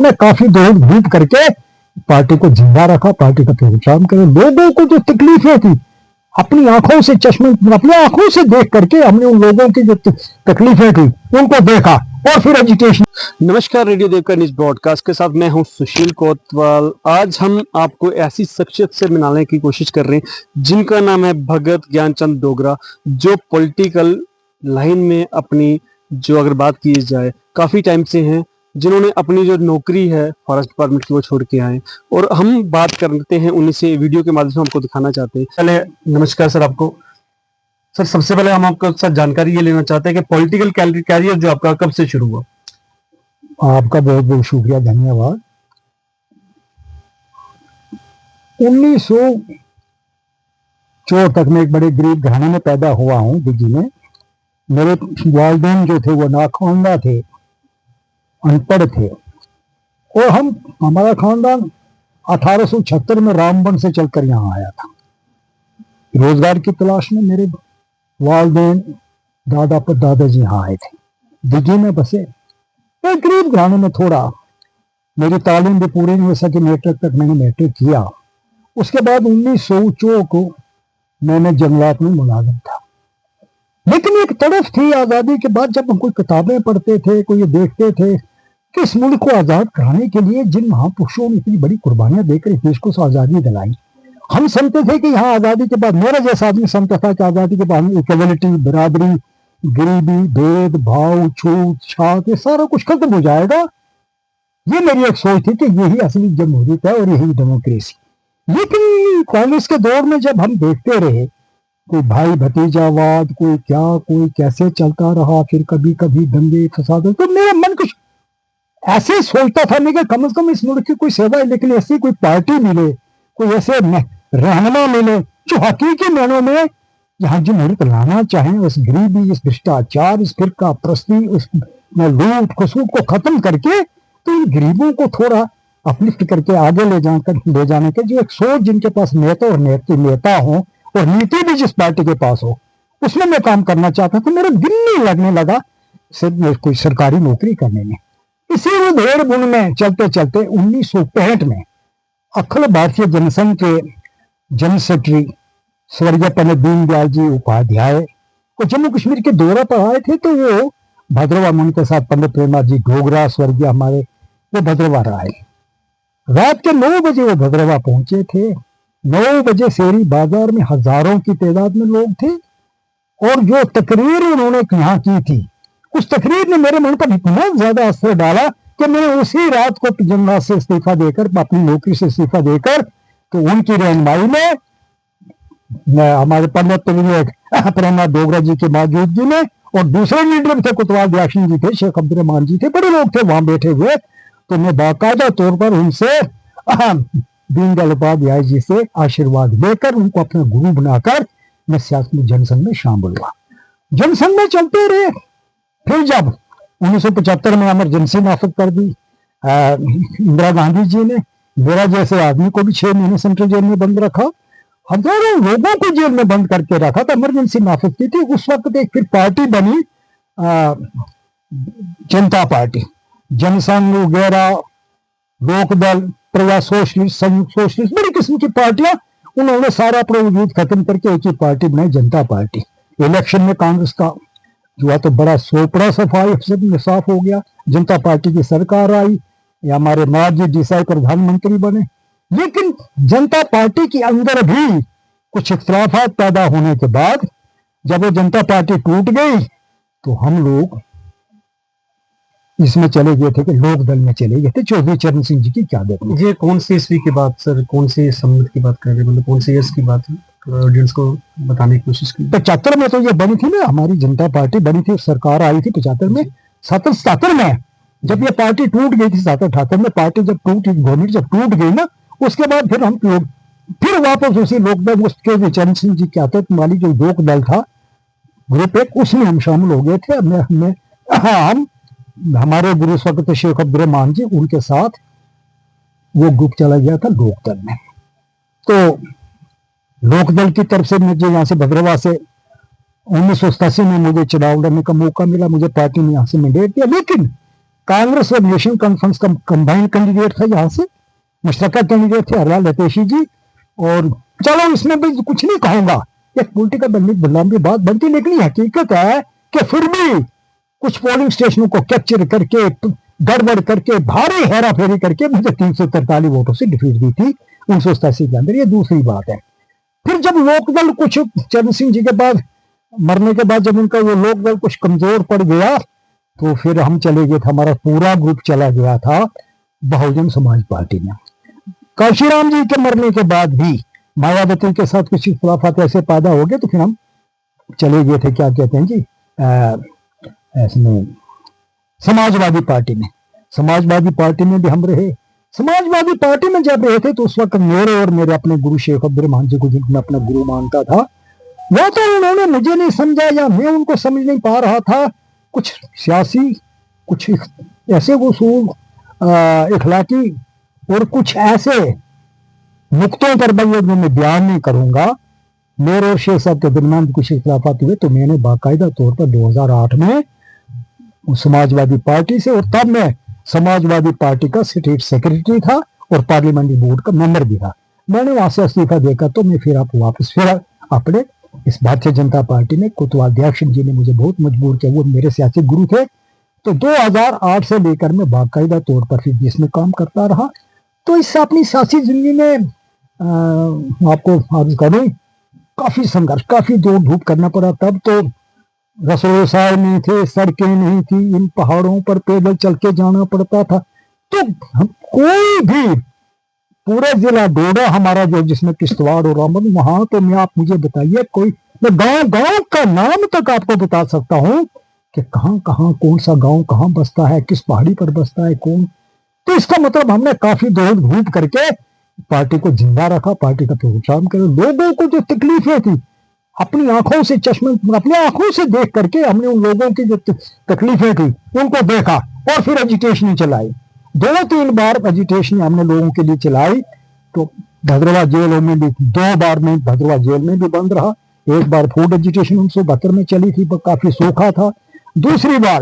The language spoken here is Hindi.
ने काफी दौड़ धूप करके पार्टी को जिंदा रखा, पार्टी का प्रोग्राम करे। लोगों को जो तकलीफें थी अपनी आंखों से अपनी आंखों से देख करके हमने उन लोगों की जो तकलीफें थी उनको देखा और फिर एजुकेशन। नमस्कार, रेडियो देवकर न्यूज ब्रॉडकास्ट के साथ मैं हूं सुशील कोतवाल। आज हम आपको ऐसी शख्सियत से मिलाने की कोशिश कर रहे हैं जिनका नाम है भगत ज्ञानचंद डोगरा, जो पॉलिटिकल लाइन में अपनी जो अगर बात की जाए काफ़ी टाइम से हैं, जिन्होंने अपनी जो नौकरी है फॉरेस्ट डिपार्टमेंट की वो छोड़ के आए। और हम बात करते हैं उन्हीं से, वीडियो के माध्यम से हमको दिखाना चाहते हैं। पहले नमस्कार सर आपको। सर सबसे पहले हम आपको साथ जानकारी ये लेना चाहते हैं कि पॉलिटिकल कैरियर जो आपका कब से शुरू हुआ? आपका बहुत बहुत शुक्रिया, धन्यवाद। 1904 तक मैं एक बड़े गरीब घराने में पैदा हुआ हूँ दिल्ली में। मेरे वालिदैन जो थे वो नाखवानदा थे, अनपढ़ थे। और हमारा खानदान 1876 में रामबन से चलकर यहाँ आया था। रोजगार की तलाश में मेरे वालिदैन दादा पर दादाजी यहाँ आए थे, दिल्ली में बसे। एक गरीब घराने में थोड़ा मेरी तालीम भी पूरी नहीं हो सकी, मैट्रिक तक मैंने मैट्रिक किया। उसके बाद 1904 को मैंने जंगलात में मुलाजिम था। लेकिन एक तड़फ थी आज़ादी के बाद, जब हम कोई किताबें पढ़ते थे, कोई ये देखते थे कि इस मुल्क को आज़ाद कराने के लिए जिन महापुरुषों ने इतनी बड़ी कुर्बानियां देकर इस देश को आज़ादी दिलाई, हम समझते थे कि यहाँ आज़ादी के बाद, मेरा जैसा आदमी समझता था कि आज़ादी के बाद इक्वलिटी, बराबरी, गरीबी, भेदभाव, छूत छात, ये सारा कुछ खत्म हो जाएगा। ये मेरी एक सोच थी कि यही असली जमहूरियत है और यही डेमोक्रेसी। लेकिन कांग्रेस के दौर में जब हम देखते रहे कोई भाई भतीजावाद, कोई क्या कोई कैसे चलता रहा, फिर कभी कभी दंगे फसाद, तो मेरा मन कुछ ऐसे सोचता था मैं कि कम से कम इस मुल्क की कोई सेवा है। लेकिन ऐसी कोई पार्टी मिले, कोई ऐसे रहनुमा मिले जो हकीकी मायनों में यहाँ जमहूरियत लाना चाहें, उस गरीबी, इस भ्रष्टाचार, इस फिरका परस्ती, उस लूट खसूट को खत्म करके तो इन गरीबों को थोड़ा अपलिफ्ट करके आगे ले जाने के जो एक सोच जिनके पास नेता और नेता हो और नीति भी जिस पार्टी के पास हो, उसमें मैं काम करना चाहता था। मेरा दिल नहीं लगने लगा सिर्फ कोई सरकारी नौकरी करने में। इसी उधेड़ बुन में चलते चलते 1965 में अखिल भारतीय जनसंघ के जनरल सेक्रेटरी स्वर्गीय पंडित दीनदयाल जी उपाध्याय को जम्मू कश्मीर के दौरे पर आए थे। तो वो भद्रवा में उनके साथ पंडित प्रेमनाथ जी डोगरा स्वर्गीय हमारे, वो भद्रवा आए। रात के 9 बजे वो भद्रवा पहुंचे थे। 9 बजे शेरी बाजार में हजारों की तादाद में लोग थे और जो तकरीर उन्होंने यहाँ की थी, उस तकरीर ने मेरे मन पर इतना ज्यादा असर डाला कि मैंने उसी रात को जंगलात से इस्तीफा देकर, अपनी नौकरी से इस्तीफा देकर, तो उनकी रहनुमाई में हमारे पंडित प्रेमनाथ डोगरा जी की मौजूदगी में और दूसरे लीडर थे, कोतवाल दयाशिन जी थे, शेख अब्दुल रहमान जी थे, बड़े लोग थे वहां बैठे हुए। तो मैं बाकायदा तौर पर उनसे दीनदयाल उपाध्याय जी से आशीर्वाद लेकर उनको अपना गुरु बनाकर मैं सियासत में जनसंघ में शामिल हुआ। जनसंघ में चलते रहे। फिर जब 1975 में इमरजेंसी नाफिज कर दी इंदिरा गांधी जी ने, मेरा जैसे आदमी को भी 6 महीने सेंट्रल जेल में बंद रखा, हजारों लोगों को जेल में बंद करके रखा था, इमरजेंसी नाफिज की थी। उस वक्त एक फिर पार्टी बनी जनता पार्टी, जनसंघ वगैरह, लोकदल, प्रजा सोशलिस्ट, संयुक्त सोशलिस्ट, बड़ी किस्म की पार्टियां, उन्होंने सारा अपना वजूद खत्म करके एक ही पार्टी बनाई, जनता पार्टी। इलेक्शन में कांग्रेस का जो है तो बड़ा सोपड़ा सफाई साफ हो गया, जनता पार्टी की सरकार आई, या हमारे नवाब जी देसाई प्रधानमंत्री बने। लेकिन जनता पार्टी के अंदर भी कुछ इख्तलाफात पैदा होने के बाद जब वो जनता पार्टी टूट गई तो हम लोग इसमें चले गए थे कि लोक दल में चले गए थे, चौधरी चरण सिंह जी की क़यादत में। ये कौन सी ईस्वी की बात सर, कौन सी सम्मत की बात कर रहे हैं, मतलब कौन सी ईयर्स की बात है, ऑडियंस को बताने की कोशिश की? 75 में तो ये बनी थी ना, हमारी जनता पार्टी बनी थी, सरकार आई थी 75 में। 77 में जब ये पार्टी टूट गई थी, 78 में पार्टी जब गवर्नमेंट जब टूट गई ना, उसके बाद फिर हम फिर वापस उसी लोकदल, उसके चरण सिंह जी की क़यादत वाली जो लोकदल था ग्रुप एक, उसमें हम शामिल हो गए थे। हम हमारे गुरु स्वगत शेख अब्दुल रहमान जी, उनके साथ वो ग्रुप चला गया था लोकदल में। तो लोकदल की तरफ से मुझे यहाँ से भद्रवा से 1987 में मुझे चुनाव लड़ने का मौका मिला, मुझे पार्टी ने यहाँ से मैंडेट दिया। लेकिन कांग्रेस और नेशनल कॉन्फ्रेंस का कंबाइंड कैंडिडेट था, यहाँ से मुश्तरका कैंडिडेट थे हरलाल लतेशी जी। और चलो इसमें भी कुछ नहीं कहूंगा, एक पॉलिटिकल लंबी बात बनती, लेकिन हकीकत है कि फिर भी कुछ पोलिंग स्टेशनों को कैप्चर करके गड़बड़ करके भारी हेरा फेरी करके मुझे 343 वोटों से डिफीट दी थी 1987 के अंदर। ये दूसरी बात है। फिर जब लोकदल कुछ चरण सिंह जी के बाद मरने के बाद जब उनका वो लोकदल कुछ कमजोर पड़ गया तो फिर हम चले गए थे, हमारा पूरा ग्रुप चला गया था बहुजन समाज पार्टी में। काशीराम जी के मरने के बाद भी मायावती के साथ कुछ खुलाफात ऐसे पैदा हो गए तो फिर हम चले गए थे, क्या कहते हैं जी, इसमें समाजवादी पार्टी में। समाजवादी पार्टी में भी हम रहे। समाजवादी पार्टी में जब रहे थे तो उस वक्त मेरे और मेरे अपने गुरु शेख अब्दुर्रहमान जी को, जिनको मैं अपना गुरु मानता था, वो तो उन्होंने मुझे नहीं समझा या मैं उनको समझ नहीं पा रहा था। कुछ सियासी, कुछ ऐसे उसूल इखलाकी और कुछ ऐसे नुक्तों पर मैं बयान नहीं करूंगा। मेरे और शेख साहब के दरमियान कुछ इख्तिलाफात हुए तो मैंने बाकायदा तौर पर 2008 में समाजवादी पार्टी से, और तब मैं समाजवादी पार्टी का स्टेट सेक्रेटरी था और पार्लियामेंट्री बोर्ड का मेंबर भी था, मैंने वहां से इस्तीफा देकर तो मैं फिर वापस अपने इस भारतीय जनता पार्टी में कोतवाल अध्यक्ष जी ने मुझे बहुत मजबूर किया, वो मेरे सियासी गुरु थे। तो 2008 से लेकर मैं बाकायदा तौर पर फिर इसमें काम करता रहा। तो इस अपनी सियासी जिंदगी में आपको अर्ज करूं, काफी संघर्ष, काफी दौड़ धूप करना पड़ा। तब तो रसोई साय नहीं थे, सड़कें नहीं थी, इन पहाड़ों पर पैदल चल के जाना पड़ता था। तो कोई भी पूरे जिला डोडा हमारा जो जिसमें किश्तवाड़ और रामबन, वहां तो मैं आप मुझे बताइए, कोई मैं गांव का नाम तक आपको बता सकता हूं कि कहां कहां कौन सा गांव कहां बसता है, किस पहाड़ी पर बसता है कौन। तो इसका मतलब हमने काफी दौड़ धूप करके पार्टी को जिंदा रखा, पार्टी का प्रोग्राम किया। लोगों को जो तकलीफें थी अपनी आंखों से अपनी आंखों से देख करके हमने उन लोगों की जो तकलीफें थी उनको देखा और फिर एजिटेशन चलाई। 2-3 बार एजिटेशन हमने लोगों के लिए चलाई। तो भद्रवा जेल में भी 2 बार में भद्रवा जेल में भी बंद रहा। एक बार फूड एजिटेशन 1972 में चली थी, काफी सूखा था। दूसरी बार